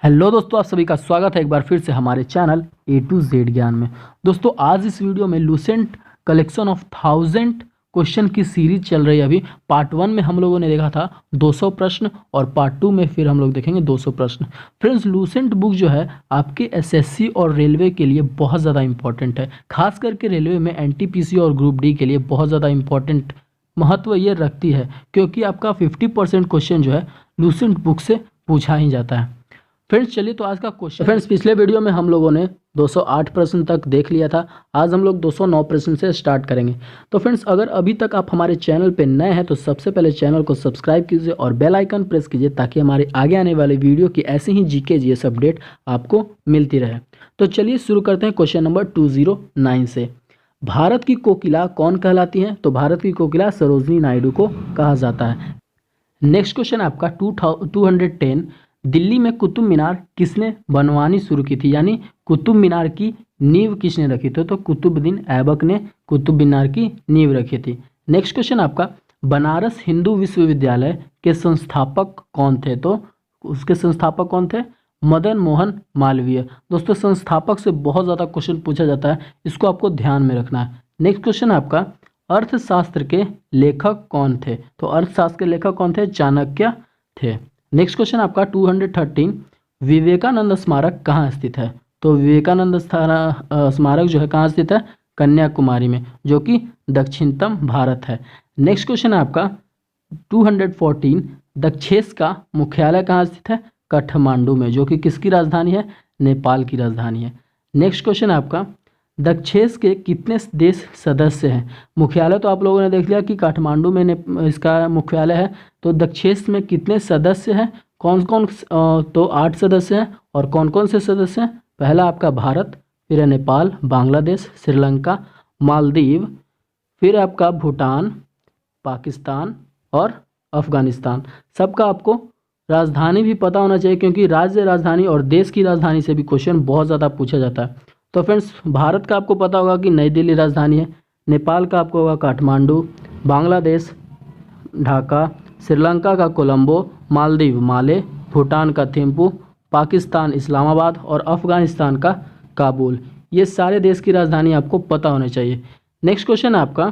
Hello दोस्तों, आप सभी का स्वागत है एक बार फिर से हमारे चैनल ए टू जेड ज्ञान में। दोस्तों आज इस वीडियो में लूसेंट कलेक्शन ऑफ 1000 क्वेश्चन की सीरीज चल रही है। अभी पार्ट 1 में हम लोगों ने देखा था 200 प्रश्न और पार्ट 2 में फिर हम लोग देखेंगे 200 प्रश्न। फ्रेंड्स, लूसेंट बुक जो है आपके एसएससी और रेलवे के लिए बहुत ज़्यादा इंपॉर्टेंट है। खास करके रेलवे में एनटीपीसी और ग्रुप डी के लिए बहुत ज़्यादा इंपॉर्टेंट महत्व ये रखती है, क्योंकि आपका 50% क्वेश्चन जो है लूसेंट बुक से पूछा ही जाता है। फ्रेंड्स चलिए तो आज का क्वेश्चन। फ्रेंड्स पिछले वीडियो में हम लोगों ने 208 प्रश्न तक देख लिया था। आज हम लोग 209 प्रश्न से स्टार्ट करेंगे। तो फ्रेंड्स अगर अभी तक आप हमारे चैनल पे नए हैं तो सबसे पहले चैनल को सब्सक्राइब कीजिए और बेल आइकन प्रेस कीजिए, ताकि हमारे आगे आने वाले वीडियो की ऐसे ही जीके जीएस अपडेट आपको मिलती रहे। तो चलिए शुरू करते हैं क्वेश्चन नंबर 209 से। भारत की कोकिला कौन कहलाती है? तो भारत की कोकिला सरोजनी नायडू को कहा जाता है। नेक्स्ट क्वेश्चन आपका 210, दिल्ली में कुतुब मीनार किसने बनवानी शुरू की थी? यानी कुतुब मीनार की नींव किसने रखी थी? तो कुतुबुद्दीन ऐबक ने कुतुब मीनार की नींव रखी थी। नेक्स्ट क्वेश्चन आपका, बनारस हिंदू विश्वविद्यालय के संस्थापक कौन थे? तो उसके संस्थापक कौन थे? मदन मोहन मालवीय। दोस्तों संस्थापक से बहुत ज़्यादा क्वेश्चन पूछा जाता है, इसको आपको ध्यान में रखना है। नेक्स्ट क्वेश्चन आपका, अर्थशास्त्र के लेखक कौन थे? तो अर्थशास्त्र के लेखक कौन थे? चाणक्य थे। नेक्स्ट क्वेश्चन आपका 213, विवेकानंद स्मारक कहाँ स्थित है? तो विवेकानंद स्मारक जो है कहाँ स्थित है? कन्याकुमारी में, जो कि दक्षिणतम भारत है। नेक्स्ट क्वेश्चन आपका 214, दक्षेस का मुख्यालय कहाँ स्थित है? काठमांडू में, जो कि किसकी राजधानी है? नेपाल की राजधानी है। नेक्स्ट क्वेश्चन आपका, दक्षेस के कितने देश सदस्य हैं? मुख्यालय तो आप लोगों ने देख लिया कि काठमांडू में इसका मुख्यालय है। तो दक्षेस में कितने सदस्य हैं? कौन कौन? तो 8 सदस्य हैं। और कौन कौन से सदस्य हैं? पहला आपका भारत, फिर है नेपाल, बांग्लादेश, श्रीलंका, मालदीव, फिर आपका भूटान, पाकिस्तान और अफगानिस्तान। सबका आपको राजधानी भी पता होना चाहिए, क्योंकि राज्य राजधानी और देश की राजधानी से भी क्वेश्चन बहुत ज़्यादा पूछा जाता है। तो फ्रेंड्स भारत का आपको पता होगा कि नई दिल्ली राजधानी है, नेपाल का आपको होगा काठमांडू, बांग्लादेश ढाका, श्रीलंका का कोलंबो, मालदीव माले, भूटान का थिम्पू, पाकिस्तान इस्लामाबाद और अफगानिस्तान का काबुल। ये सारे देश की राजधानी आपको पता होने चाहिए। नेक्स्ट क्वेश्चन आपका,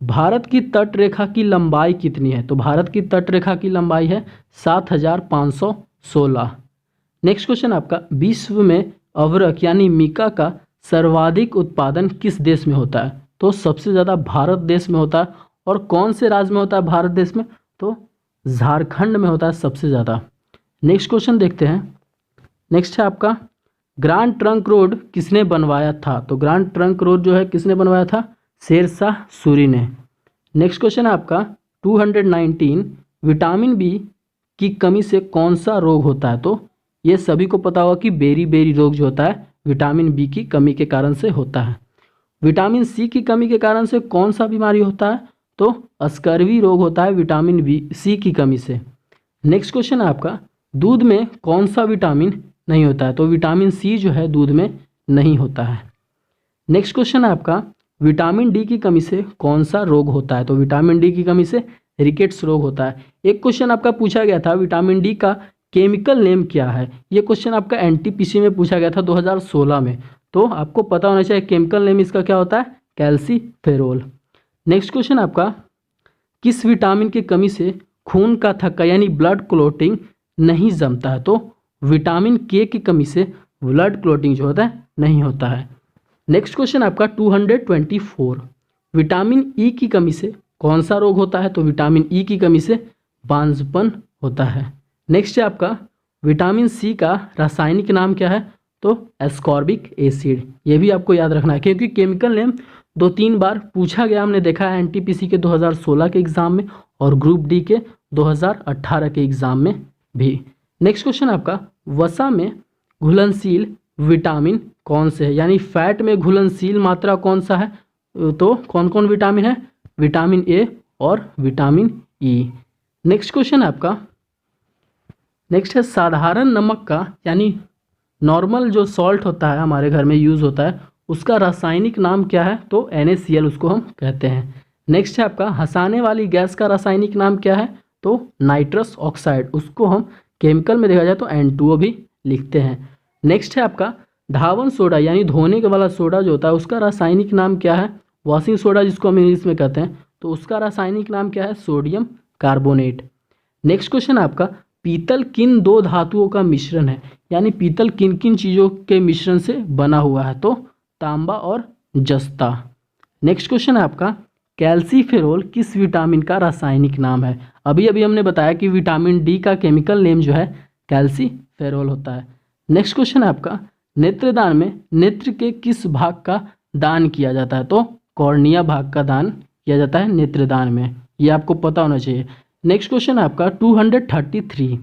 भारत की तट रेखा की लंबाई कितनी है? तो भारत की तट रेखा की लंबाई है 7516। नेक्स्ट क्वेश्चन आपका, विश्व में अभ्रक यानी मीका का सर्वाधिक उत्पादन किस देश में होता है? तो सबसे ज़्यादा भारत देश में होता है। और कौन से राज्य में होता है भारत देश में? तो झारखंड में होता है सबसे ज़्यादा। नेक्स्ट क्वेश्चन देखते हैं। नेक्स्ट है आपका, ग्रांड ट्रंक रोड किसने बनवाया था? तो ग्रांड ट्रंक रोड जो है किसने बनवाया था? शेरशाह सूरी ने। नेक्स्ट क्वेश्चन है आपका 219, विटामिन बी की कमी से कौन सा रोग होता है? तो ये सभी को पता होगा कि बेरी बेरी रोग जो होता है विटामिन बी की कमी के कारण से होता है। विटामिन सी की कमी के कारण से कौन सा बीमारी होता है? तो स्कर्वी रोग होता है विटामिन बी सी की कमी से। नेक्स्ट क्वेश्चन है आपका, दूध में कौन सा विटामिन नहीं होता है? तो विटामिन सी जो है दूध में नहीं होता है। नेक्स्ट क्वेश्चन है आपका, विटामिन डी की कमी से कौन सा रोग होता है? तो विटामिन डी की कमी से रिकेट्स रोग होता है। एक क्वेश्चन आपका पूछा गया था, विटामिन डी का केमिकल नेम क्या है? ये क्वेश्चन आपका एनटीपीसी में पूछा गया था 2016 में। तो आपको पता होना चाहिए केमिकल नेम इसका क्या होता है? कैल्सीफेरोल। नेक्स्ट क्वेश्चन आपका, किस विटामिन की कमी से खून का थक्का यानी ब्लड क्लोटिंग नहीं जमता है? तो विटामिन के की कमी से ब्लड क्लोटिंग जो होता है नहीं होता है। नेक्स्ट क्वेश्चन आपका 224, विटामिन ई की कमी से कौन सा रोग होता है? तो विटामिन ई की कमी से बांझपन होता है। नेक्स्ट है आपका, विटामिन सी का रासायनिक नाम क्या है? तो एस्कॉर्बिक एसिड। ये भी आपको याद रखना है, क्योंकि केमिकल नेम 2-3 बार पूछा गया, हमने देखा है एनटीपीसी के 2016 के एग्जाम में और ग्रुप डी के 2018 के एग्जाम में भी। नेक्स्ट क्वेश्चन आपका, वसा में घुलनशील विटामिन कौन से है? यानी फैट में घुलनशील मात्रा कौन सा है? तो कौन कौन विटामिन है? विटामिन ए और विटामिन ई। नेक्स्ट क्वेश्चन आपका, नेक्स्ट है साधारण नमक का यानी नॉर्मल जो सॉल्ट होता है हमारे घर में यूज़ होता है, उसका रासायनिक नाम क्या है? तो NaCl उसको हम कहते हैं। नेक्स्ट है आपका, हंसाने वाली गैस का रासायनिक नाम क्या है? तो नाइट्रस ऑक्साइड। उसको हम केमिकल में देखा जाए तो N2O भी लिखते हैं। नेक्स्ट है आपका धावन सोडा यानी धोने के वाला सोडा जो होता है उसका रासायनिक नाम क्या है? वॉशिंग सोडा जिसको हम इंग्लिश में कहते हैं, तो उसका रासायनिक नाम क्या है? Sodium carbonate. नेक्स्ट क्वेश्चन आपका पीतल किन दो धातुओं का मिश्रण है? यानी पीतल किन किन चीज़ों के मिश्रण से बना हुआ है? तो तांबा और जस्ता। नेक्स्ट क्वेश्चन है आपका कैल्सीफेरोल किस विटामिन का रासायनिक नाम है? अभी अभी हमने बताया कि विटामिन डी का केमिकल नेम जो है कैल्सीफेरोल होता है। नेक्स्ट क्वेश्चन है आपका नेत्रदान में नेत्र के किस भाग का दान किया जाता है? तो कॉर्निया भाग का दान किया जाता है नेत्रदान में, ये आपको पता होना चाहिए। नेक्स्ट क्वेश्चन है आपका 233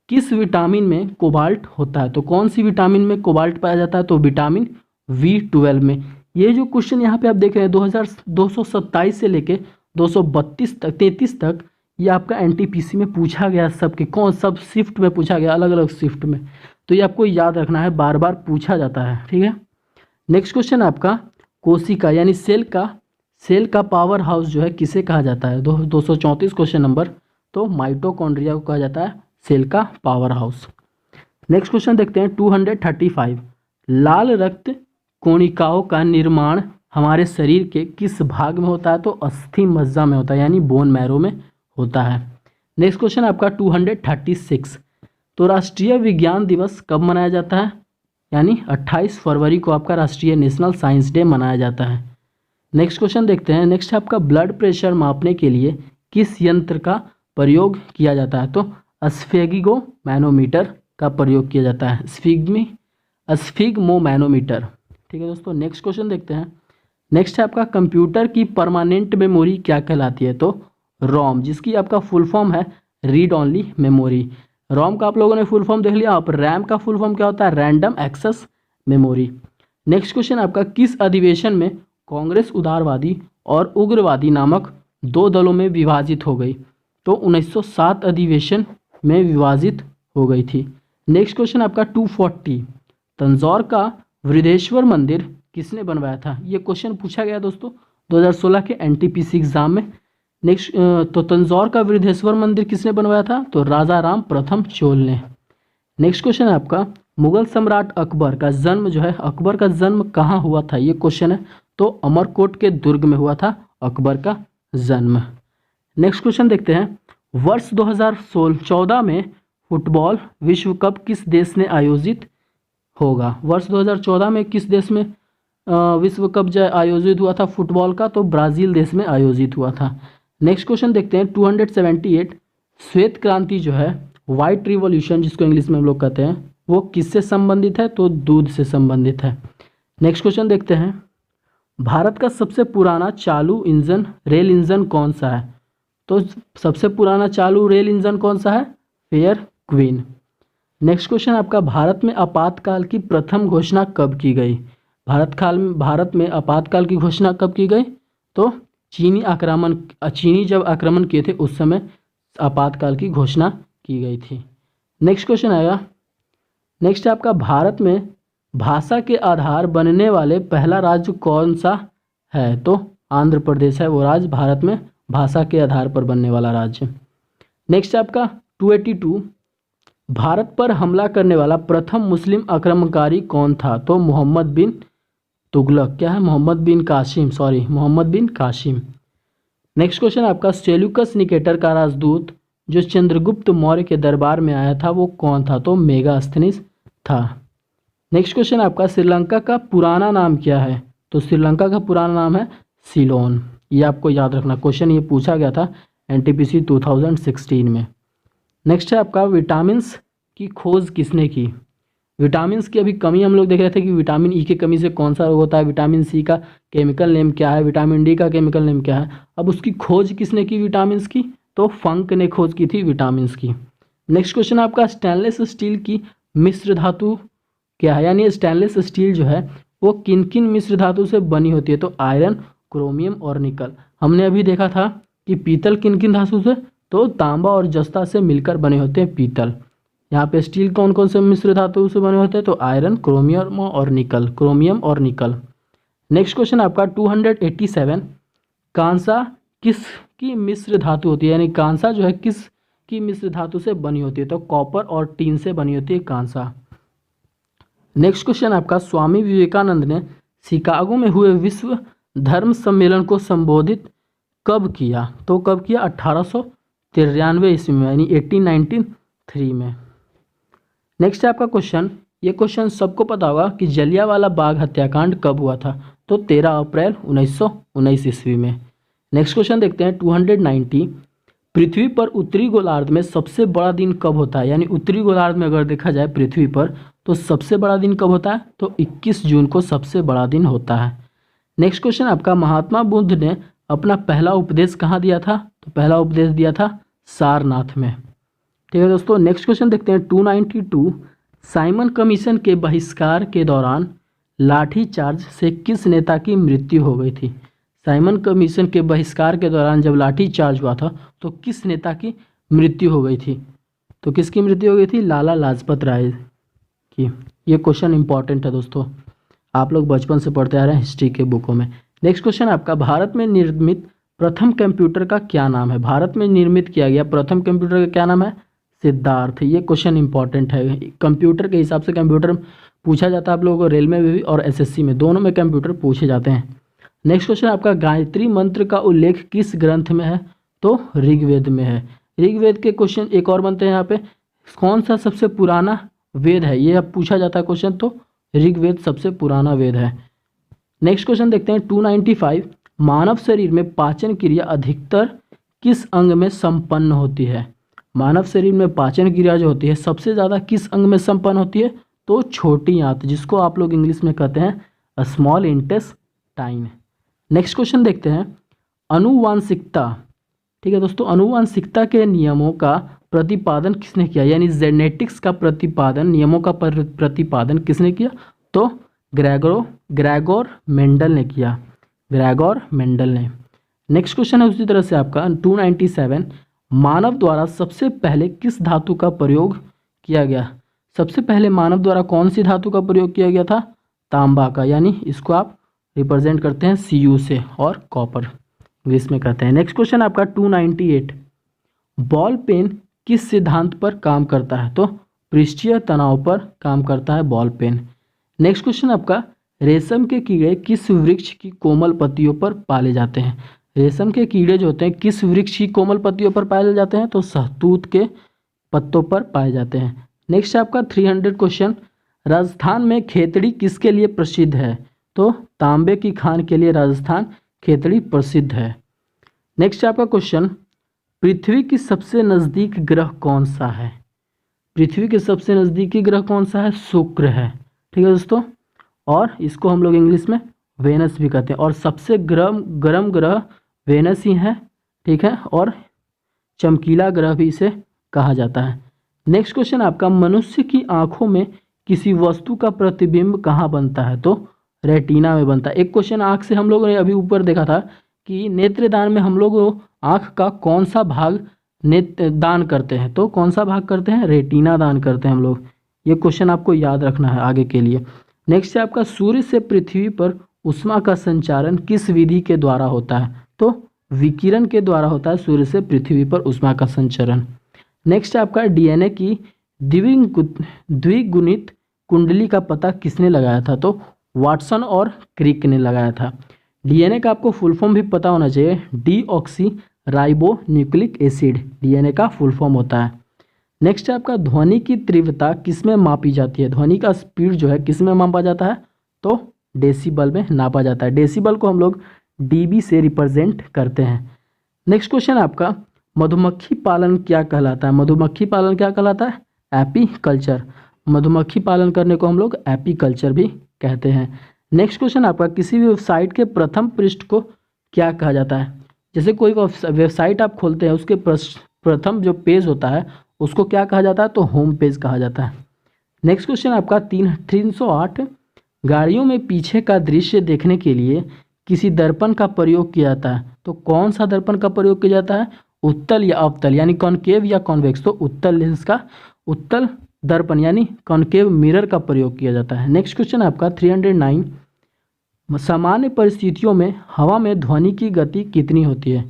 किस विटामिन में कोबाल्ट होता है? तो कौन सी विटामिन में कोबाल्ट पाया जाता है? तो विटामिन B12 में। ये जो क्वेश्चन यहाँ पे आप देख रहे हैं 2227 से लेके 232 तक 33 तक, ये आपका NTPC में पूछा गया, सबके कौन सब शिफ्ट में पूछा गया, अलग अलग शिफ्ट में, तो ये आपको याद रखना है, बार बार पूछा जाता है, ठीक है। नेक्स्ट क्वेश्चन आपका कोशिका यानी सेल का पावर हाउस जो है किसे कहा जाता है? 234 क्वेश्चन नंबर, तो माइटोकॉन्ड्रिया को कहा जाता है सेल का पावर हाउस। नेक्स्ट क्वेश्चन देखते हैं 235 लाल रक्त कोशिकाओं का निर्माण हमारे शरीर के किस भाग में होता है? तो अस्थि मज्जा में होता है, यानी बोन मैरो में होता है। नेक्स्ट क्वेश्चन आपका 236 तो राष्ट्रीय विज्ञान दिवस कब मनाया जाता है? यानी 28 फरवरी को आपका राष्ट्रीय नेशनल साइंस डे मनाया जाता है। नेक्स्ट क्वेश्चन देखते हैं। नेक्स्ट आपका ब्लड प्रेशर मापने के लिए किस यंत्र का प्रयोग किया जाता है? तो स्फेगिगोमैनोमीटर का प्रयोग किया जाता है, स्फिग्मोमैनोमीटर, ठीक है दोस्तों। नेक्स्ट क्वेश्चन देखते हैं। नेक्स्ट है आपका कंप्यूटर की परमानेंट मेमोरी क्या कहलाती है? तो रोम, जिसकी आपका फुल फॉर्म है रीड ओनली मेमोरी। रोम का आप लोगों ने फुल फॉर्म देख लिया, आप रैम का फुल फॉर्म क्या होता है? Random access memory. Next question आपका किस अधिवेशन में कांग्रेस उदारवादी और उग्रवादी नामक दो दलों में विभाजित हो गई? तो 1907 अधिवेशन में विभाजित हो गई थी। नेक्स्ट क्वेश्चन आपका 240 तंजौर का वृद्धेश्वर मंदिर किसने बनवाया था? ये क्वेश्चन पूछा गया दोस्तों 2016 के NTPC एग्जाम में। नेक्स्ट तो तंजौर का वृद्धेश्वर मंदिर किसने बनवाया था? तो राजा राम प्रथम चोल ने। नेक्स्ट क्वेश्चन है आपका मुगल सम्राट अकबर का जन्म जो है, अकबर का जन्म कहाँ हुआ था? ये क्वेश्चन है, तो अमरकोट के दुर्ग में हुआ था अकबर का जन्म। नेक्स्ट क्वेश्चन देखते हैं। वर्ष 2014 में फुटबॉल विश्व कप किस देश ने आयोजित होगा? वर्ष 2014 में किस देश में विश्व कप जो आयोजित हुआ था फुटबॉल का? तो ब्राज़ील देश में आयोजित हुआ था। नेक्स्ट क्वेश्चन देखते हैं 278 श्वेत क्रांति जो है, वाइट रिवॉल्यूशन जिसको इंग्लिश में हम लोग कहते हैं, वो किससे संबंधित है? तो दूध से संबंधित है। नेक्स्ट क्वेश्चन देखते हैं। भारत का सबसे पुराना चालू इंजन रेल इंजन कौन सा है? तो सबसे पुराना चालू रेल इंजन कौन सा है? Fair queen. नेक्स्ट क्वेश्चन आपका भारत में आपातकाल की प्रथम घोषणा कब की गई? भारत में आपातकाल की घोषणा कब की गई? तो चीनी जब आक्रमण किए थे उस समय आपातकाल की घोषणा की गई थी। नेक्स्ट क्वेश्चन आएगा। नेक्स्ट आपका भारत में भाषा के आधार बनने वाले पहला राज्य कौन सा है? तो आंध्र प्रदेश है वो राज्य, भारत में भाषा के आधार पर बनने वाला राज्य। नेक्स्ट आपका 282 भारत पर हमला करने वाला प्रथम मुस्लिम आक्रमणकारी कौन था? तो मोहम्मद बिन तुगलक, क्या है? मोहम्मद बिन कासिम। नेक्स्ट क्वेश्चन आपका सेल्यूकस निकेटर का राजदूत जो चंद्रगुप्त मौर्य के दरबार में आया था वो कौन था? तो मेगास्थनीज था। नेक्स्ट क्वेश्चन आपका श्रीलंका का पुराना नाम क्या है? तो श्रीलंका का पुराना नाम है सीलोन। ये आपको याद रखना, क्वेश्चन ये पूछा गया था NTPC 2016 में। नेक्स्ट है आपका विटामिन्स की खोज किसने की? विटामिन्स की अभी कमी हम लोग देख रहे थे कि विटामिन E की कमी से कौन सा रोग होता है, विटामिन C का केमिकल नेम क्या है, विटामिन D का केमिकल नेम क्या है। अब उसकी खोज किसने की विटामिन्स की? तो फंक ने खोज की थी विटामिन्स की। नेक्स्ट क्वेश्चन आपका स्टेनलेस स्टील की मिश्र धातु क्या है? यानी स्टेनलेस स्टील जो है वो किन किन मिश्र धातु से बनी होती है? तो आयरन, क्रोमियम और निकल। हमने अभी देखा था कि पीतल किन किन धातु से, तो तांबा और जस्ता से मिलकर बने होते हैं पीतल। यहाँ पे स्टील कौन कौन से मिश्र धातु से बने होते हैं? तो आयरन, क्रोमियम और निकल। नेक्स्ट क्वेश्चन आपका 287 कांसा किसकी मिश्र धातु होती है? यानी कांसा जो है किसकी मिश्र धातु से बनी होती है? तो कॉपर और टीन से बनी होती है कांसा। नेक्स्ट क्वेश्चन आपका, स्वामी विवेकानंद ने शिकागो में हुए विश्व धर्म सम्मेलन को संबोधित कब किया? तो कब किया? 1893 ईस्वी में, यानी 1893 में। नेक्स्ट है आपका क्वेश्चन, ये क्वेश्चन सबको पता होगा कि जलियांवाला बाग हत्याकांड कब हुआ था? तो 13 अप्रैल 1919 ईस्वी में। नेक्स्ट क्वेश्चन देखते हैं 290, पृथ्वी पर उत्तरी गोलार्ध में सबसे बड़ा दिन कब होता है? यानी उत्तरी गोलार्ध में अगर देखा जाए पृथ्वी पर तो सबसे बड़ा दिन कब होता है? तो 21 जून को सबसे बड़ा दिन होता है। नेक्स्ट क्वेश्चन आपका, महात्मा बुद्ध ने अपना पहला उपदेश कहाँ दिया था? तो पहला उपदेश दिया था सारनाथ में। ठीक है दोस्तों। नेक्स्ट क्वेश्चन देखते हैं 292, साइमन कमीशन के बहिष्कार के दौरान लाठीचार्ज से किस नेता की मृत्यु हो गई थी? साइमन कमीशन के बहिष्कार के दौरान जब लाठीचार्ज हुआ था तो किस नेता की मृत्यु हो गई थी? तो किसकी मृत्यु हो गई थी? लाला लाजपत राय की। ये क्वेश्चन इंपॉर्टेंट है दोस्तों, आप लोग बचपन से पढ़ते आ रहे हैं हिस्ट्री के बुकों में। नेक्स्ट क्वेश्चन आपका, भारत में निर्मित प्रथम कंप्यूटर का क्या नाम है? भारत में निर्मित किया गया प्रथम कंप्यूटर का क्या नाम है? सिद्धार्थ। ये क्वेश्चन इंपॉर्टेंट है, कंप्यूटर के हिसाब से कंप्यूटर पूछा जाता है आप लोगों को रेलवे में भी और एसएससी में, दोनों में कंप्यूटर पूछे जाते हैं। नेक्स्ट क्वेश्चन आपका, गायत्री मंत्र का उल्लेख किस ग्रंथ में है? तो ऋग्वेद में है। ऋग्वेद के क्वेश्चन एक और बनते हैं यहाँ पे, कौन सा सबसे पुराना वेद है? ये अब पूछा जाता है क्वेश्चन, तो ऋग्वेद सबसे पुराना वेद है। नेक्स्ट क्वेश्चन देखते हैं 295, मानव शरीर में पाचन क्रिया अधिकतर किस अंग में संपन्न होती है? मानव शरीर में पाचन क्रिया जो होती है सबसे ज़्यादा किस अंग में संपन्न होती है? तो छोटी आंत, जिसको आप लोग इंग्लिश में कहते हैं स्मॉल इंटेस्टाइन। नेक्स्ट क्वेश्चन देखते हैं, अनुवांशिकता। ठीक है दोस्तों, अनुवांशिकता के नियमों का प्रतिपादन किसने किया? यानी जेनेटिक्स का प्रतिपादन, नियमों का प्रतिपादन किसने किया? तो ग्रेगोर मेंडल ने किया, ग्रेगोर मेंडल ने। नेक्स्ट क्वेश्चन है उसी तरह से आपका 297, मानव द्वारा सबसे पहले किस धातु का प्रयोग किया गया? सबसे पहले मानव द्वारा कौन सी धातु का प्रयोग किया गया था? तांबा का, यानी इसको आप रिप्रेजेंट करते हैं Cu से, और कॉपर इंग्लिश में कहते हैं। नेक्स्ट क्वेश्चन आपका 298, बॉल पेन किस सिद्धांत पर काम करता है? तो पृष्ठीय तनाव पर काम करता है बॉल पेन। नेक्स्ट क्वेश्चन आपका, रेशम के कीड़े किस वृक्ष की कोमल पत्तियों पर पाले जाते हैं? रेशम के कीड़े जो होते हैं किस वृक्ष की कोमल पत्तियों पर पाए जाते हैं? तो सहतूत के पत्तों पर पाए जाते हैं। नेक्स्ट आपका 300 क्वेश्चन, राजस्थान में खेतड़ी किसके लिए प्रसिद्ध है? तो तांबे की खान के लिए राजस्थान खेतड़ी प्रसिद्ध है। नेक्स्ट आपका क्वेश्चन, पृथ्वी की सबसे नज़दीक ग्रह कौन सा है? पृथ्वी के सबसे नज़दीकी ग्रह कौन सा है? शुक्र है। ठीक है दोस्तों, और इसको हम लोग इंग्लिश में वेनस भी कहते हैं, और सबसे गर्म ग्रह वेनस ही है। ठीक है, और चमकीला ग्रह भी इसे कहा जाता है। नेक्स्ट क्वेश्चन आपका, मनुष्य की आंखों में किसी वस्तु का प्रतिबिंब कहाँ बनता है? तो रेटिना में बनता है। एक क्वेश्चन आँख से हम लोगों ने अभी ऊपर देखा था कि नेत्रदान में हम लोग आँख का कौन सा भाग दान करते हैं? तो कौन सा भाग करते हैं? रेटिना दान करते हैं हम लोग। ये क्वेश्चन आपको याद रखना है आगे के लिए। नेक्स्ट है आपका, सूर्य से पृथ्वी पर उष्मा का संचारण किस विधि के द्वारा होता है? तो विकिरण के द्वारा होता है सूर्य से पृथ्वी पर उष्मा का संचरण। नेक्स्ट है आपका, डीएनए की द्विगुणित कुंडली का पता किसने लगाया था? तो वाटसन और क्रिक ने लगाया था। डीएनए का आपको फुल फॉर्म भी पता होना चाहिए, deoxy ribo nucleic acid DNA का फुल फॉर्म होता है। नेक्स्ट है आपका, ध्वनि की तीव्रता किसमें मापी जाती है? ध्वनि का स्पीड जो है किसमें मापा जाता है? तो डेसिबल में नापा जाता है। डेसिबल को हम लोग डीबी से रिप्रेजेंट करते हैं। नेक्स्ट क्वेश्चन आपका, मधुमक्खी पालन क्या कहलाता है? मधुमक्खी पालन क्या कहलाता है? एपीकल्चर। मधुमक्खी पालन करने को हम लोग एपीकल्चर भी कहते हैं। नेक्स्ट क्वेश्चन आपका, किसी भी वेबसाइट के प्रथम पृष्ठ को क्या कहा जाता है? जैसे कोई वेबसाइट आप खोलते हैं, उसके प्रथम जो पेज होता है उसको क्या कहा जाता है? तो होम पेज कहा जाता है। नेक्स्ट क्वेश्चन आपका 308, गाड़ियों में पीछे का दृश्य देखने के लिए किसी दर्पण का प्रयोग किया जाता है। तो कौन सा दर्पण का प्रयोग किया जाता है? उत्तल या अवतल, यानी कॉनकेव या कॉन्वेक्स। तो उत्तल लेंस का, उत्तल दर्पण यानी कॉनकेव मिरर का प्रयोग किया जाता है। नेक्स्ट क्वेश्चन आपका 309, सामान्य परिस्थितियों में हवा में ध्वनि की गति कितनी होती है?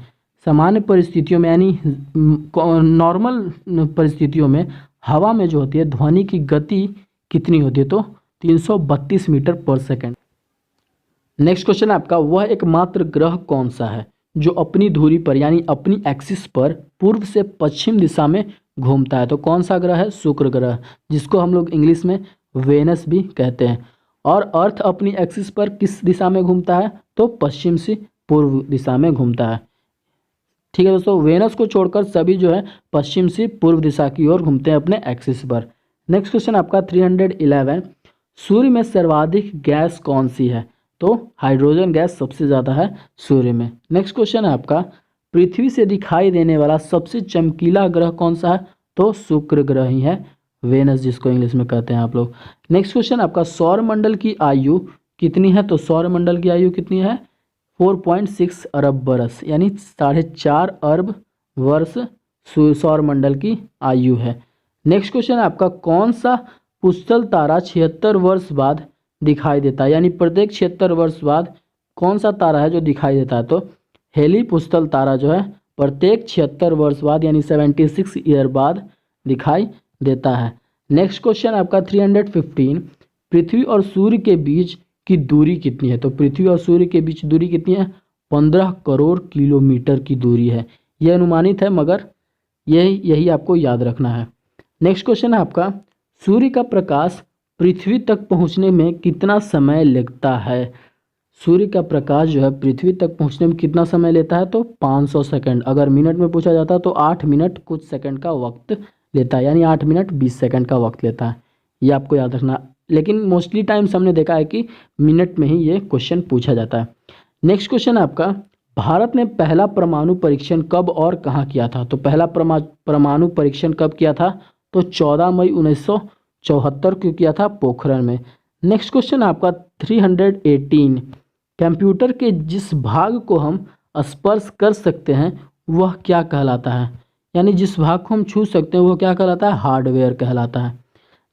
सामान्य परिस्थितियों में यानी नॉर्मल परिस्थितियों में हवा में जो होती है ध्वनि की गति कितनी होती है? तो 332 मीटर पर सेकंड। नेक्स्ट क्वेश्चन है आपका, वह एकमात्र ग्रह कौन सा है जो अपनी धुरी पर यानी अपनी एक्सिस पर पूर्व से पश्चिम दिशा में घूमता है? तो कौन सा ग्रह है? शुक्र ग्रह, जिसको हम लोग इंग्लिश में वेनस भी कहते हैं। और अर्थ अपनी एक्सिस पर किस दिशा में घूमता है? तो पश्चिम से पूर्व दिशा में घूमता है। ठीक है दोस्तों, वेनस को छोड़कर सभी जो है पश्चिम से पूर्व दिशा की ओर घूमते हैं अपने एक्सिस पर। नेक्स्ट क्वेश्चन आपका 311, सूर्य में सर्वाधिक गैस कौन सी है? तो हाइड्रोजन गैस सबसे ज़्यादा है सूर्य में। नेक्स्ट क्वेश्चन है आपका, पृथ्वी से दिखाई देने वाला सबसे चमकीला ग्रह कौन सा है? तो शुक्र ग्रह ही है, वेनस जिसको इंग्लिश में कहते हैं आप लोग। नेक्स्ट क्वेश्चन आपका, सौरमंडल की आयु कितनी है? तो सौरमंडल की आयु कितनी है? 4.6 अरब वर्ष यानी 4.5 अरब वर्ष सौरमंडल की आयु है। नेक्स्ट क्वेश्चन आपका, कौन सा पुष्कल तारा 76 वर्ष बाद दिखाई देता है? यानी प्रत्येक 76 वर्ष बाद कौन सा तारा है जो दिखाई देता है? तो हेली पुष्कल तारा जो है प्रत्येक 76 वर्ष बाद यानी 76 ईयर बाद दिखाई देता है। नेक्स्ट क्वेश्चन आपका 315, पृथ्वी और सूर्य के बीच की दूरी कितनी है? तो पृथ्वी और सूर्य के बीच दूरी कितनी है? 15 करोड़ किलोमीटर की दूरी है। यह अनुमानित है मगर यही आपको याद रखना है। नेक्स्ट क्वेश्चन है आपका, सूर्य का प्रकाश पृथ्वी तक पहुंचने में कितना समय लगता है? सूर्य का प्रकाश जो है पृथ्वी तक पहुंचने में कितना समय लेता है? तो 500 सेकंड। अगर मिनट में पूछा जाता है तो 8 मिनट कुछ सेकंड का वक्त लेता है, यानी 8 मिनट 20 सेकंड का वक्त लेता है। ये आपको याद रखना। लेकिन मोस्टली टाइम्स हमने देखा है कि मिनट में ही ये क्वेश्चन पूछा जाता है। नेक्स्ट क्वेश्चन आपका, भारत ने पहला परमाणु परीक्षण कब और कहाँ किया था? तो पहला परमाणु परीक्षण कब किया था? तो 14 मई 1974 को किया था, पोखरण में। नेक्स्ट क्वेश्चन आपका 318, कंप्यूटर के जिस भाग को हम स्पर्श कर सकते हैं वह क्या कहलाता है? यानी जिस भाग को हम छू सकते हैं वो क्या कहलाता है? हार्डवेयर कहलाता है।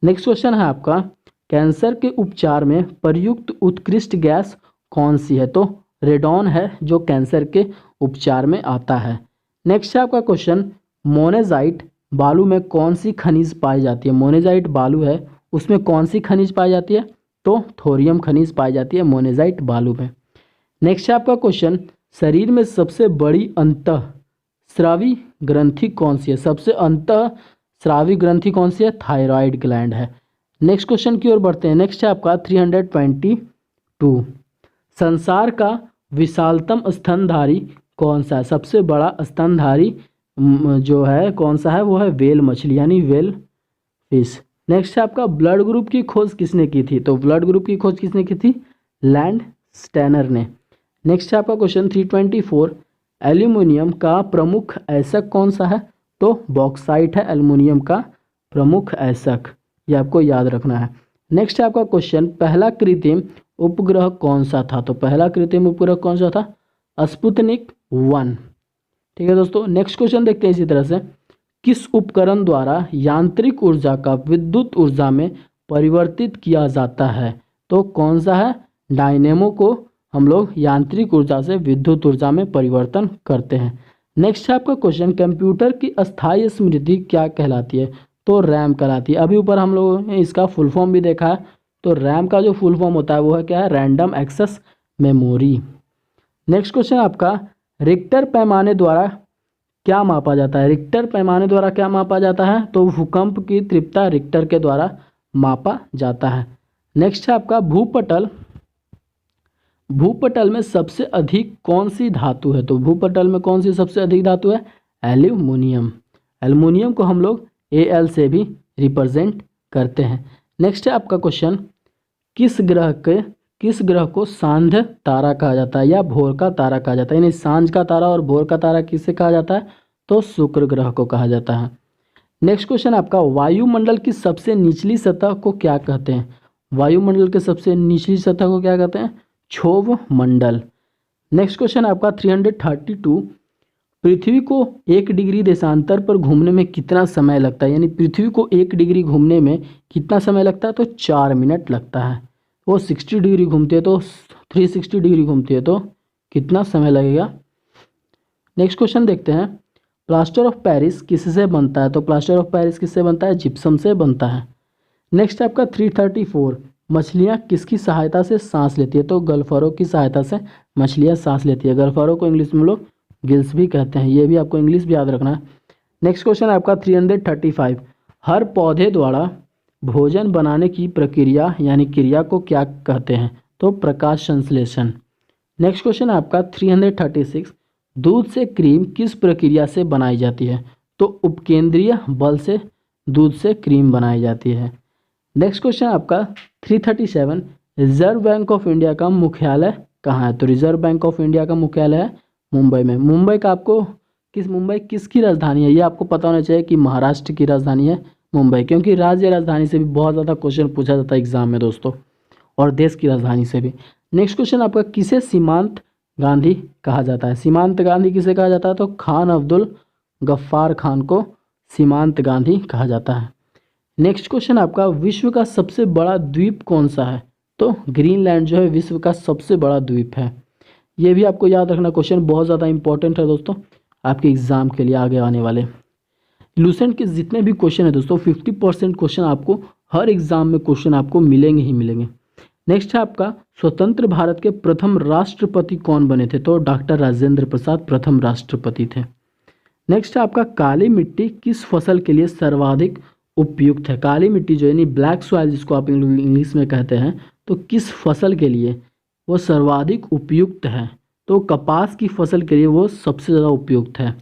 नेक्स्ट क्वेश्चन है आपका, कैंसर के उपचार में प्रयुक्त उत्कृष्ट गैस कौन सी है? तो रेडॉन है जो कैंसर के उपचार में आता है। नेक्स्ट है आपका क्वेश्चन, मोनेजाइट बालू में कौन सी खनिज पाई जाती है? मोनेजाइट बालू है उसमें कौन सी खनिज पाई जाती है? तो थोरियम खनिज पाई जाती है मोनेजाइट बालू में। नेक्स्ट है आपका क्वेश्चन, शरीर में सबसे बड़ी अंतःस्रावी ग्रंथि कौन सी है? सबसे अंतःस्रावी ग्रंथि कौन सी है? थायराइड ग्लैंड है। नेक्स्ट क्वेश्चन की ओर बढ़ते हैं। नेक्स्ट है आपका 322, संसार का विशालतम स्तनधारी कौन सा है? सबसे बड़ा स्तनधारी जो है कौन सा है? वो है व्हेल मछली यानी व्हेल फिश। नेक्स्ट है आपका, ब्लड ग्रुप की खोज किसने की थी? तो ब्लड ग्रुप की खोज किसने की थी? लैंड स्टेनर ने। नेक्स्ट है आपका क्वेश्चन 324, एल्यूमिनियम का प्रमुख ऐसक कौन सा है? तो बॉक्साइट है एल्यूमिनियम का प्रमुख ऐसक, ये आपको याद रखना है। नेक्स्ट है आपका क्वेश्चन, पहला कृत्रिम उपग्रह कौन सा था? तो पहला कृत्रिम उपग्रह कौन सा था? स्पुतनिक 1। ठीक है दोस्तों, नेक्स्ट क्वेश्चन देखते हैं इसी तरह से, किस उपकरण द्वारा यांत्रिक ऊर्जा का विद्युत ऊर्जा में परिवर्तित किया जाता है? तो कौन सा है? डायनेमो को हम लोग यांत्रिक ऊर्जा से विद्युत ऊर्जा में परिवर्तन करते हैं। नेक्स्ट है आपका क्वेश्चन, कंप्यूटर की अस्थायी स्मृति क्या कहलाती है? तो रैम कहलाती है। अभी ऊपर हम लोगों ने इसका फुल फॉर्म भी देखा है। तो रैम का जो फुल फॉर्म होता है वो है क्या है? Random access memory. Next question आपका, रिक्टर पैमाने द्वारा क्या मापा जाता है? रिक्टर पैमाने द्वारा क्या मापा जाता है? तो भूकंप की तीव्रता रिक्टर के द्वारा मापा जाता है। नेक्स्ट है आपका, भूपटल में सबसे अधिक कौन सी धातु है? तो भूपटल में कौन सी सबसे अधिक धातु है? एल्यूमिनियम। एल्यूमिनियम को हम लोग Al से भी रिप्रेजेंट करते हैं। नेक्स्ट है आपका क्वेश्चन, किस ग्रह को सांध्य तारा कहा जाता है या भोर का तारा कहा जाता है? यानी सांझ का तारा और भोर का तारा किसे कहा जाता है? तो शुक्र ग्रह को कहा जाता है। नेक्स्ट क्वेश्चन आपका, वायुमंडल की सबसे निचली सतह को क्या कहते हैं? वायुमंडल के सबसे निचली सतह को क्या कहते हैं? क्षोभ मंडल। नेक्स्ट क्वेश्चन आपका 332, पृथ्वी को 1 डिग्री देशांतर पर घूमने में कितना समय लगता है? यानी पृथ्वी को 1 डिग्री घूमने में कितना समय लगता है? तो 4 मिनट लगता है। वो 60 डिग्री घूमती है तो 360 डिग्री घूमती है तो कितना समय लगेगा? नेक्स्ट क्वेश्चन देखते हैं, प्लास्टर ऑफ पेरिस किससे बनता है? तो प्लास्टर ऑफ पेरिस किससे बनता है? जिप्सम से बनता है। नेक्स्ट है आपका 334, मछलियाँ किसकी सहायता से सांस लेती है? तो गल्फरों की सहायता से मछलियाँ सांस लेती है। गल्फरों को इंग्लिश में लोग गिल्स भी कहते हैं, ये भी आपको इंग्लिश भी याद रखना है। नेक्स्ट क्वेश्चन है आपका 335, हर पौधे द्वारा भोजन बनाने की प्रक्रिया यानी क्रिया को क्या कहते हैं? तो प्रकाश संश्लेषण। नेक्स्ट क्वेश्चन है आपका 336, दूध से क्रीम किस प्रक्रिया से बनाई जाती है? तो उपकेंद्रीय बल से दूध से क्रीम बनाई जाती है। नेक्स्ट क्वेश्चन आपका 337, रिजर्व बैंक ऑफ इंडिया का मुख्यालय कहाँ है? तो रिजर्व बैंक ऑफ इंडिया का मुख्यालय है मुंबई में। मुंबई का आपको मुंबई किसकी राजधानी है? ये आपको पता होना चाहिए कि महाराष्ट्र की राजधानी है मुंबई, क्योंकि राज्य राजधानी से भी बहुत ज़्यादा क्वेश्चन पूछा जाता है एग्जाम में दोस्तों, और देश की राजधानी से भी। नेक्स्ट क्वेश्चन आपका, किसे सीमांत गांधी कहा जाता है? सीमांत गांधी किसे कहा जाता है? तो खान अब्दुल गफ्फार खान को सीमांत गांधी कहा जाता है। नेक्स्ट क्वेश्चन आपका, विश्व का सबसे बड़ा द्वीप कौन सा है? तो ग्रीनलैंड जो है विश्व का सबसे बड़ा द्वीप है। ये भी आपको याद रखना, क्वेश्चन बहुत ज़्यादा इंपॉर्टेंट है दोस्तों आपके एग्जाम के लिए आगे आने वाले। लूसेंट के जितने भी क्वेश्चन है दोस्तों 50% क्वेश्चन आपको हर एग्जाम में क्वेश्चन आपको मिलेंगे ही मिलेंगे। नेक्स्ट है आपका, स्वतंत्र भारत के प्रथम राष्ट्रपति कौन बने थे? तो डॉक्टर राजेंद्र प्रसाद प्रथम राष्ट्रपति थे। नेक्स्ट है आपका, काली मिट्टी किस फसल के लिए सर्वाधिक उपयुक्त है? काली मिट्टी जो है ब्लैक सॉइल जिसको आप इंग्लिश में कहते हैं, तो किस फसल के लिए वो सर्वाधिक उपयुक्त है? तो कपास की फसल के लिए वो सबसे ज़्यादा उपयुक्त है।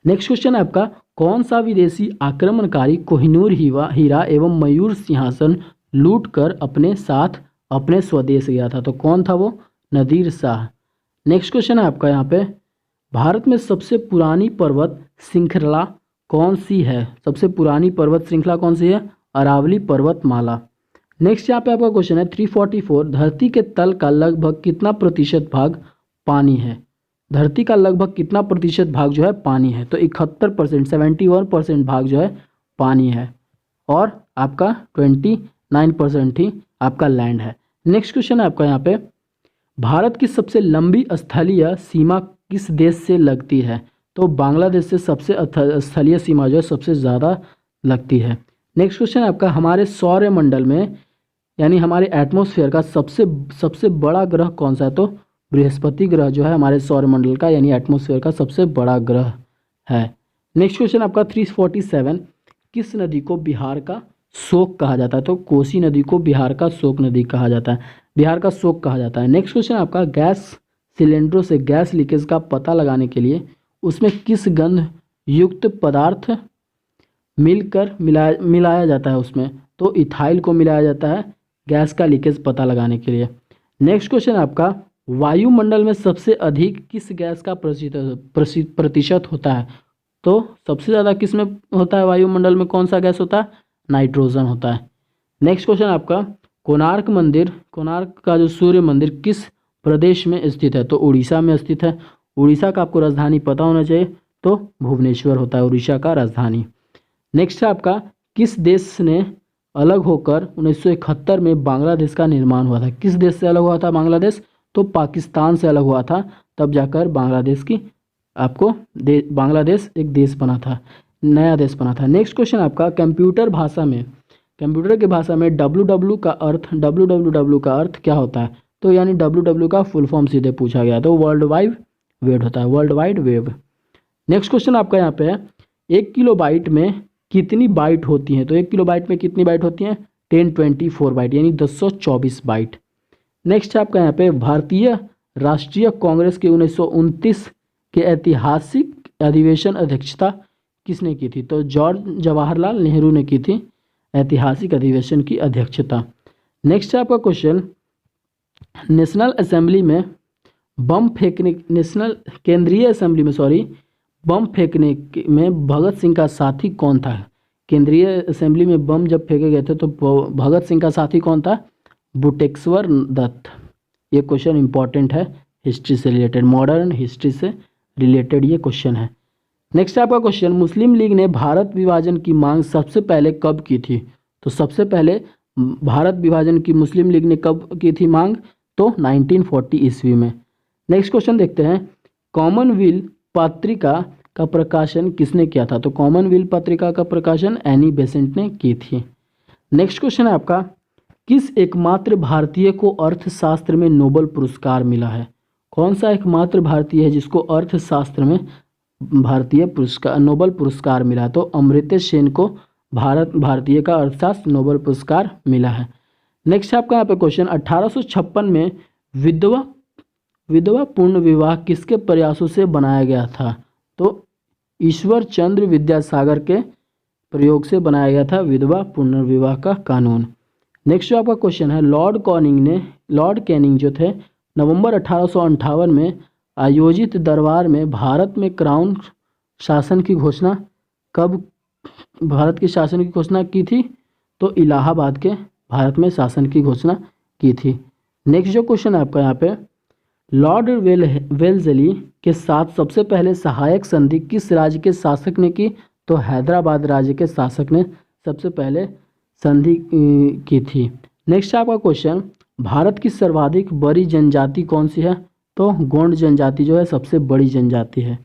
नेक्स्ट क्वेश्चन है आपका, कौन सा विदेशी आक्रमणकारी कोहिनूर हीरा एवं मयूर सिंहासन लूट कर अपने साथ अपने स्वदेश गया था? तो कौन था वो? नादिर शाह। नेक्स्ट क्वेश्चन है आपका यहाँ पे, भारत में सबसे पुरानी पर्वत श्रृंखला कौन सी है? सबसे पुरानी पर्वत श्रृंखला कौन सी है? अरावली पर्वतमाला। नेक्स्ट यहाँ पे आपका क्वेश्चन है 344, धरती के तल का लगभग कितना प्रतिशत भाग पानी है? धरती का लगभग कितना प्रतिशत भाग जो है पानी है? तो 71%, 71% भाग जो है पानी है, और आपका 29% ही आपका लैंड है। नेक्स्ट क्वेश्चन है आपका यहाँ पे, भारत की सबसे लंबी स्थलीय सीमा किस देश से लगती है? तो बांग्लादेश से सबसे स्थलीय सीमा जो है सबसे ज़्यादा लगती है। नेक्स्ट क्वेश्चन है आपका, हमारे सौरमंडल में यानी हमारे एटमॉस्फेयर का सबसे बड़ा ग्रह कौन सा है? तो बृहस्पति ग्रह जो है हमारे सौरमंडल का यानी एटमॉस्फेयर का सबसे बड़ा ग्रह है। नेक्स्ट क्वेश्चन आपका 347, किस नदी को बिहार का शोक कहा जाता है? तो कोसी नदी को बिहार का शोक नदी कहा जाता है, बिहार का शोक कहा जाता है। नेक्स्ट क्वेश्चन आपका, गैस सिलेंडरों से गैस लीकेज का पता लगाने के लिए उसमें किस गंध युक्त पदार्थ मिलाया जाता है उसमें? तो इथाइल को मिलाया जाता है गैस का लीकेज पता लगाने के लिए। नेक्स्ट क्वेश्चन आपका, वायुमंडल में सबसे अधिक किस गैस का प्रतिशत होता है? तो सबसे ज़्यादा किस में होता है वायुमंडल में? कौन सा गैस होता है? नाइट्रोजन होता है। नेक्स्ट क्वेश्चन आपका, कोणार्क का जो सूर्य मंदिर किस प्रदेश में स्थित है? तो उड़ीसा में स्थित है। उड़ीसा का आपको राजधानी पता होना चाहिए, तो भुवनेश्वर होता है उड़ीसा का राजधानी। नेक्स्ट है आपका, किस देश ने अलग होकर 1971 में बांग्लादेश का निर्माण हुआ था? किस देश से अलग हुआ था बांग्लादेश? तो पाकिस्तान से अलग हुआ था, तब जाकर बांग्लादेश की आपको बांग्लादेश एक देश बना था, नया देश बना था। नेक्स्ट क्वेश्चन आपका, कंप्यूटर की भाषा में डब्ल्यू का अर्थ क्या होता है? तो यानी डब्ल्यू का फुल फॉर्म सीधे पूछा गया, तो वर्ल्ड वाइड वेब होता है, world wide web. Next question आपका यहाँ पे है, 1 किलोबाइट में कितनी बाइट होती हैं? तो 1 किलोबाइट में कितनी बाइट होती हैं? 1024 बाइट यानी 1024 बाइट। नेक्स्ट है आपका यहाँ पे, भारतीय राष्ट्रीय कांग्रेस के 1929 के ऐतिहासिक अधिवेशन अध्यक्षता किसने की थी? तो जॉर्ज जवाहरलाल नेहरू ने की थी ऐतिहासिक अधिवेशन की अध्यक्षता। नेक्स्ट है आपका क्वेश्चन, केंद्रीय असेंबली में बम फेंकने में भगत सिंह का साथी कौन था? केंद्रीय असेंबली में बम जब फेंके गए थे तो भगत सिंह का साथी कौन था? बुटेश्वर दत्त। ये क्वेश्चन इंपॉर्टेंट है, हिस्ट्री से रिलेटेड, मॉडर्न हिस्ट्री से रिलेटेड ये क्वेश्चन है। नेक्स्ट आपका क्वेश्चन, मुस्लिम लीग ने भारत विभाजन की मांग सबसे पहले कब की थी? तो सबसे पहले भारत विभाजन की मुस्लिम लीग ने कब की थी मांग? तो 1940 ईस्वी में। नेक्स्ट क्वेश्चन देखते हैं, कॉमनवेल्थ पत्रिका का प्रकाशन किसने किया था? तो कॉमनवेल्थ पत्रिका का प्रकाशन एनी बेसेंट ने की थी। नेक्स्ट क्वेश्चन है आपका, किस एकमात्र भारतीय को अर्थशास्त्र में नोबेल पुरस्कार मिला है? कौन सा एकमात्र भारतीय है जिसको अर्थशास्त्र में नोबेल पुरस्कार मिला? तो अमर्त्य सेन को भारतीय का अर्थशास्त्र नोबेल पुरस्कार मिला है। नेक्स्ट आपका यहाँ पे क्वेश्चन, 1856 में विधवा पूर्ण विवाह किसके प्रयासों से बनाया गया था? तो ईश्वर चंद्र विद्यासागर के प्रयोग से बनाया गया था विधवा पुनर्विवाह का कानून। नेक्स्ट जो आपका क्वेश्चन है, लॉर्ड कैनिंग जो थे नवंबर 1858 में आयोजित दरबार में भारत में क्राउन शासन की घोषणा कब की थी? तो इलाहाबाद के भारत में शासन की घोषणा की थी। नेक्स्ट जो क्वेश्चन है आपका यहाँ पे, लॉर्ड वेल्लेस्ली के साथ सबसे पहले सहायक संधि किस राज्य के शासक ने की? तो हैदराबाद राज्य के शासक ने सबसे पहले संधि की थी। नेक्स्ट आपका क्वेश्चन, भारत की सर्वाधिक बड़ी जनजाति कौन सी है? तो गोंड जनजाति जो है सबसे बड़ी जनजाति है।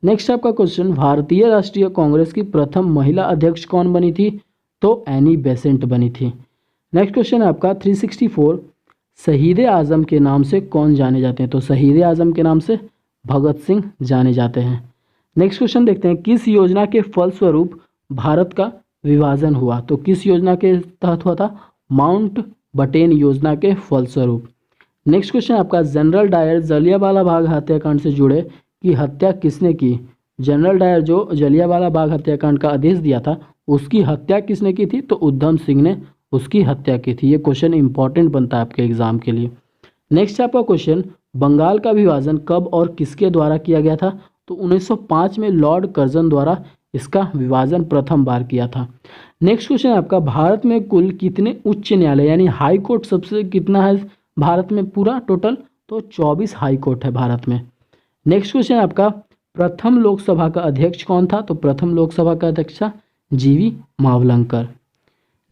नेक्स्ट आपका क्वेश्चन, भारतीय राष्ट्रीय कांग्रेस की प्रथम महिला अध्यक्ष कौन बनी थी? तो एनी बेसेंट बनी थी। नेक्स्ट क्वेश्चन है आपका 364, शहीद आजम के नाम से कौन जाने जाते हैं? तो शहीद आजम के नाम से भगत सिंह जाने जाते हैं। नेक्स्ट क्वेश्चन देखते हैं, किस योजना के फलस्वरूप भारत का विभाजन हुआ? तो किस योजना के तहत हुआ था? माउंट बटेन योजना के फलस्वरूप। नेक्स्ट क्वेश्चन आपका, जनरल डायर जलियांवाला बाग हत्याकांड से जुड़े की हत्या किसने की? जनरल डायर जो जलियांवाला बाग हत्याकांड का आदेश दिया था उसकी हत्या किसने की थी? तो उधम सिंह ने उसकी हत्या की थी। ये क्वेश्चन इंपॉर्टेंट बनता है आपके एग्जाम के लिए। नेक्स्ट आपका क्वेश्चन, बंगाल का विभाजन कब और किसके द्वारा किया गया था? तो 1905 में लॉर्ड कर्जन द्वारा इसका विभाजन प्रथम बार किया था। नेक्स्ट क्वेश्चन आपका, भारत में कुल कितने उच्च न्यायालय यानी हाई कोर्ट सबसे कितना है भारत में पूरा टोटल? तो 24 हाई कोर्ट है भारत में। नेक्स्ट क्वेश्चन आपका, प्रथम लोकसभा का अध्यक्ष कौन था? तो प्रथम लोकसभा का अध्यक्ष जीवी मावलंकर।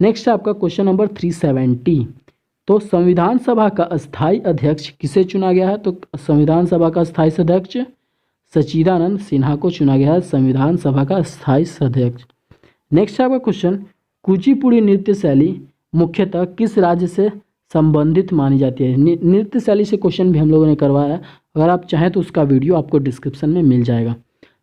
नेक्स्ट आपका क्वेश्चन नंबर 370, तो संविधान सभा का अस्थायी अध्यक्ष किसे चुना गया है? तो संविधान सभा का अस्थायी अध्यक्ष सच्चिदानंद सिन्हा को चुना गया है संविधान सभा का अस्थायी अध्यक्ष। नेक्स्ट आपका क्वेश्चन, कुचिपुड़ी नृत्य शैली मुख्यतः किस राज्य से संबंधित मानी जाती है? नृत्य शैली से क्वेश्चन भी हम लोगों ने करवाया है, अगर आप चाहें तो उसका वीडियो आपको डिस्क्रिप्शन में मिल जाएगा।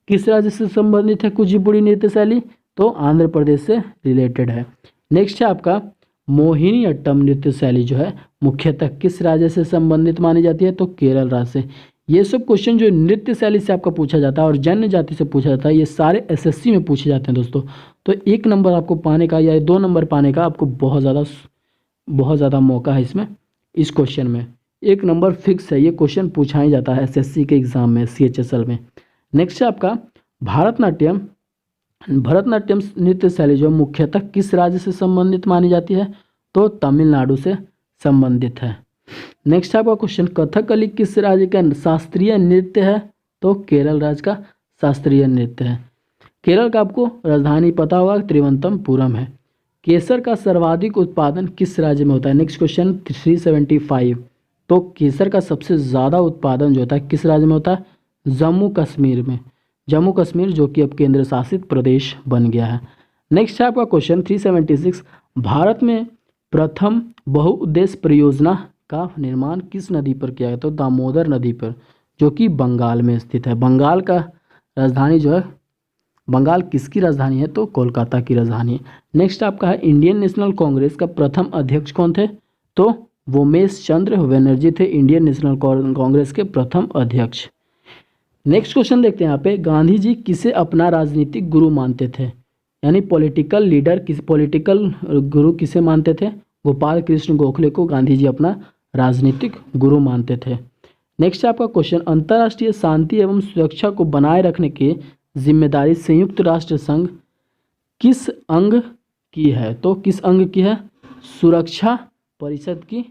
किस राज्य से संबंधित है कुचिपुड़ी नृत्य शैली? तो आंध्र प्रदेश से रिलेटेड है। नेक्स्ट है आपका, मोहिनीअट्टम नृत्य शैली जो है मुख्यतः किस राज्य से संबंधित मानी जाती है? तो केरल राज्य से। ये सब क्वेश्चन जो नृत्य शैली से आपका पूछा जाता है और जन्य जाति से पूछा जाता है, ये सारे एसएससी में पूछे जाते हैं दोस्तों। तो 1 नंबर आपको पाने का या 2 नंबर पाने का आपको बहुत ज़्यादा मौका है इसमें। इस क्वेश्चन में 1 नंबर फिक्स है, ये क्वेश्चन पूछा ही जाता है एसएससी के एग्जाम में, CHSL में। नेक्स्ट है आपका, भरतनाट्यम नृत्य शैली जो मुख्यतः किस राज्य से संबंधित मानी जाती है? तो तमिलनाडु से संबंधित है। नेक्स्ट आपका क्वेश्चन, कथकली किस राज्य का शास्त्रीय नृत्य है? तो केरल राज्य का शास्त्रीय नृत्य है। केरल का आपको राजधानी पता होगा त्रिवंतपुरम है। केसर का सर्वाधिक उत्पादन किस राज्य में होता है? नेक्स्ट क्वेश्चन 375, तो केसर का सबसे ज़्यादा उत्पादन जो होता है किस राज्य में होता है? जम्मू कश्मीर में। जम्मू कश्मीर जो कि अब केंद्र शासित प्रदेश बन गया है। नेक्स्ट है आपका क्वेश्चन 376, भारत में प्रथम बहुउद्देश्य परियोजना का निर्माण किस नदी पर किया गया? तो दामोदर नदी पर, जो कि बंगाल में स्थित है। बंगाल का राजधानी जो है, बंगाल किसकी राजधानी है? तो कोलकाता की राजधानी है। नेक्स्ट आपका है, इंडियन नेशनल कांग्रेस का प्रथम अध्यक्ष कौन थे? तो वोमेश चंद्र बनर्जी थे इंडियन नेशनल कांग्रेस के प्रथम अध्यक्ष। नेक्स्ट क्वेश्चन देखते हैं यहाँ पे, गांधी जी किसे अपना राजनीतिक गुरु मानते थे? यानी पॉलिटिकल गुरु किसे मानते थे? गोपाल कृष्ण गोखले को गांधी जी अपना राजनीतिक गुरु मानते थे। नेक्स्ट आपका क्वेश्चन, अंतर्राष्ट्रीय शांति एवं सुरक्षा को बनाए रखने की जिम्मेदारी संयुक्त राष्ट्र संघ किस अंग की है? तो किस अंग की है? सुरक्षा परिषद की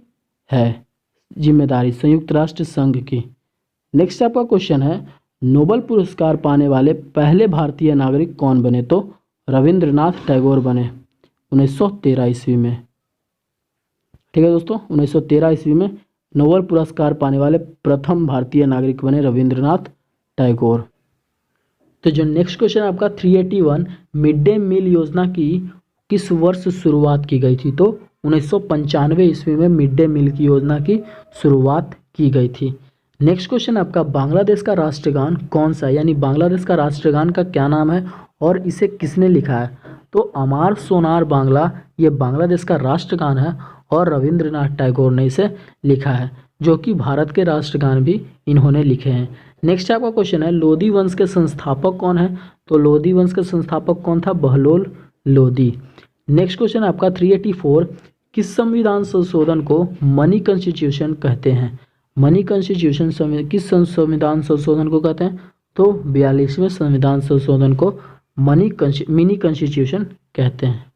है जिम्मेदारी, संयुक्त राष्ट्र संघ की। नेक्स्ट आपका क्वेश्चन है, नोबेल पुरस्कार पाने वाले पहले भारतीय नागरिक कौन बने? तो रविंद्रनाथ टैगोर बने 1913 ईस्वी में। ठीक है दोस्तों, 1913 ईस्वी में नोबेल पुरस्कार पाने वाले प्रथम भारतीय नागरिक बने रविंद्रनाथ टैगोर। तो जो नेक्स्ट क्वेश्चन है आपका 381, मिड डे मील योजना की किस वर्ष शुरुआत की गई थी? तो 1995 ईस्वी में मिड डे मील की योजना की शुरुआत की गई थी। नेक्स्ट क्वेश्चन आपका बांग्लादेश का राष्ट्रगान कौन सा है, यानी बांग्लादेश का राष्ट्रगान का क्या नाम है और इसे किसने लिखा है? तो अमार सोनार बांग्ला ये बांग्लादेश का राष्ट्रगान है और रविंद्रनाथ टैगोर ने इसे लिखा है, जो कि भारत के राष्ट्रगान भी इन्होंने लिखे हैं। नेक्स्ट आपका क्वेश्चन है लोधी वंश के संस्थापक कौन है? तो लोधी वंश के संस्थापक कौन था? बहलोल लोधी। नेक्स्ट क्वेश्चन आपका 384, किस संविधान संशोधन को मनी कॉन्स्टिट्यूशन कहते हैं? मनी कॉन्स्टिट्यूशन किस संविधान संशोधन को कहते हैं? तो 42वें संविधान संशोधन को मिनी कॉन्स्टिट्यूशन कहते हैं।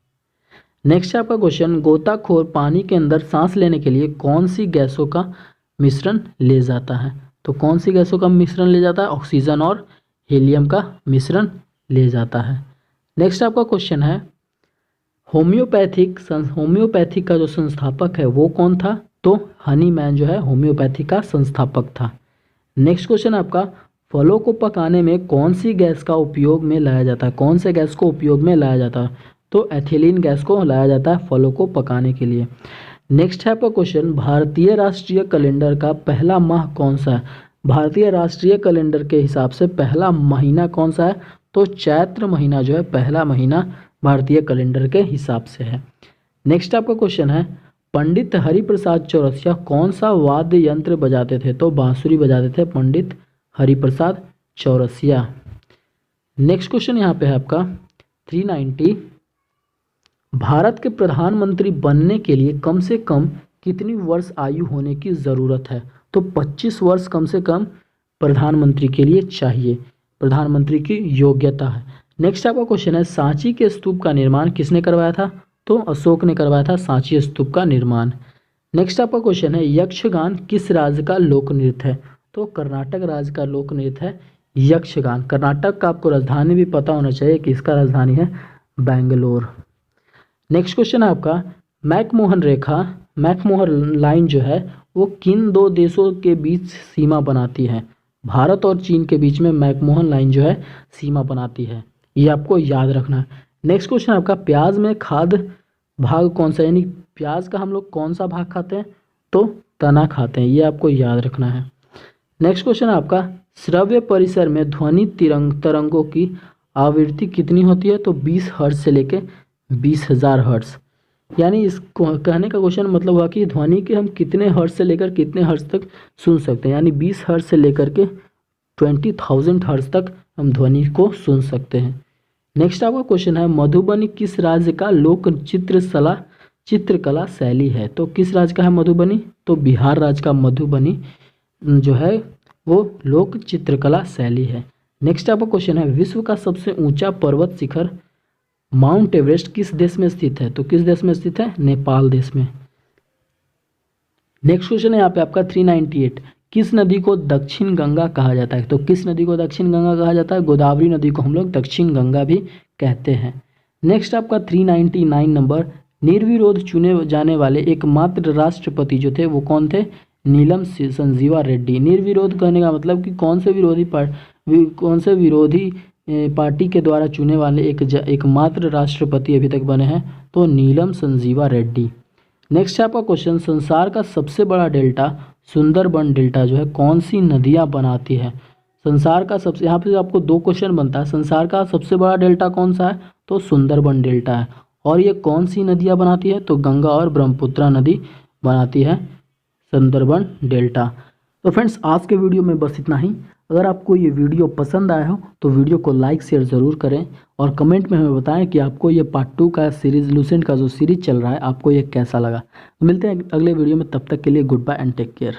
नेक्स्ट आपका क्वेश्चन, गोताखोर पानी के अंदर सांस लेने के लिए कौन सी गैसों का मिश्रण ले जाता है? तो कौन सी गैसों का मिश्रण ले जाता है? ऑक्सीजन और हीलियम का मिश्रण ले जाता है। नेक्स्ट आपका क्वेश्चन है होम्योपैथिक का जो संस्थापक है वो कौन था? तो हनीमैन जो है होम्योपैथी का संस्थापक था। नेक्स्ट क्वेश्चन आपका फलों को पकाने में कौन सी गैस का उपयोग में लाया जाता है? कौन से गैस को उपयोग में लाया जाता है? तो एथिलीन गैस को लाया जाता है फलों को पकाने के लिए। नेक्स्ट है आपका क्वेश्चन, भारतीय राष्ट्रीय कैलेंडर का पहला माह कौन सा है? भारतीय राष्ट्रीय कैलेंडर के हिसाब से पहला महीना कौन सा है? तो चैत्र महीना जो है पहला महीना भारतीय कैलेंडर के हिसाब से है। नेक्स्ट आपका क्वेश्चन है पंडित हरिप्रसाद चौरसिया कौन सा वाद्य यंत्र बजाते थे? तो बांसुरी बजाते थे पंडित हरिप्रसाद चौरसिया। नेक्स्ट क्वेश्चन यहाँ पे है आपका 390, भारत के प्रधानमंत्री बनने के लिए कम से कम कितनी वर्ष आयु होने की ज़रूरत है? तो 25 वर्ष कम से कम प्रधानमंत्री के लिए चाहिए, प्रधानमंत्री की योग्यता है। नेक्स्ट आपका क्वेश्चन है सांची के स्तूप का निर्माण किसने करवाया था? तो अशोक ने करवाया था सांची स्तूप का निर्माण। नेक्स्ट आपका क्वेश्चन है यक्षगान किस राज्य का लोक नृत्य है? तो कर्नाटक राज्य का लोक नृत्य है यक्षगान। कर्नाटक का आपको राजधानी भी पता होना चाहिए कि इसका राजधानी है बेंगलोर। नेक्स्ट क्वेश्चन है आपका मैकमोहन लाइन जो है वो किन दो देशों के बीच सीमा बनाती है? भारत और चीन के बीच में मैकमोहन लाइन जो है सीमा बनाती है, ये आपको याद रखना है। नेक्स्ट क्वेश्चन आपका प्याज में खाद्य भाग कौन सा, यानी प्याज का हम लोग कौन सा भाग खाते हैं? तो तना खाते हैं, ये आपको याद रखना है। नेक्स्ट क्वेश्चन आपका श्रव्य परिसर में ध्वनि तरंगों की आवृत्ति कितनी होती है? तो 20 हर्ट्ज से लेके 20,000 हर्ट्ज। यानी इस कहने का क्वेश्चन मतलब हुआ कि ध्वनि के हम कितने हर्ट्ज से लेकर कितने हर्ट्ज तक सुन सकते हैं, यानी 20 हर्ट्ज से लेकर के 20,000 हर्ट्ज तक हम ध्वनि को सुन सकते हैं। नेक्स्ट आपका क्वेश्चन है मधुबनी किस राज्य का लोक चित्रकला शैली है? तो किस राज्य का है मधुबनी? तो बिहार राज्य का मधुबनी जो है वो लोक चित्रकला शैली है। नेक्स्ट आपका क्वेश्चन है विश्व का सबसे ऊंचा पर्वत शिखर माउंट एवरेस्ट किस देश में स्थित है? तो किस देश में स्थित है? नेपाल देश में। नेक्स्ट क्वेश्चन है यहाँ पे आपका 398, किस नदी को दक्षिण गंगा कहा जाता है? तो किस नदी को दक्षिण गंगा कहा जाता है? गोदावरी नदी को हम लोग दक्षिण गंगा भी कहते हैं। नेक्स्ट आपका 399 नंबर, निर्विरोध चुने जाने वाले एकमात्र राष्ट्रपति जो थे वो कौन थे? नीलम संजीवा रेड्डी। निर्विरोध कहने का मतलब कि कौन से विरोधी पार्टी के द्वारा चुने वाले एकमात्र राष्ट्रपति अभी तक बने हैं? तो नीलम संजीवा रेड्डी। नेक्स्ट आपका क्वेश्चन संसार का सबसे बड़ा डेल्टा सुंदरबन डेल्टा जो है कौन सी नदियां बनाती है? संसार का सबसे, यहाँ पे आपको 2 क्वेश्चन बनता है, संसार का सबसे बड़ा डेल्टा कौन सा है? तो सुंदरबन डेल्टा है। और ये कौन सी नदियां बनाती है? तो गंगा और ब्रह्मपुत्रा नदी बनाती है सुंदरबन डेल्टा। तो फ्रेंड्स आज के वीडियो में बस इतना ही। अगर आपको ये वीडियो पसंद आया हो तो वीडियो को लाइक शेयर ज़रूर करें और कमेंट में हमें बताएं कि आपको ये पार्ट 2 का सीरीज लूसेंट का जो सीरीज चल रहा है आपको ये कैसा लगा। मिलते हैं अगले वीडियो में, तब तक के लिए goodbye and take care.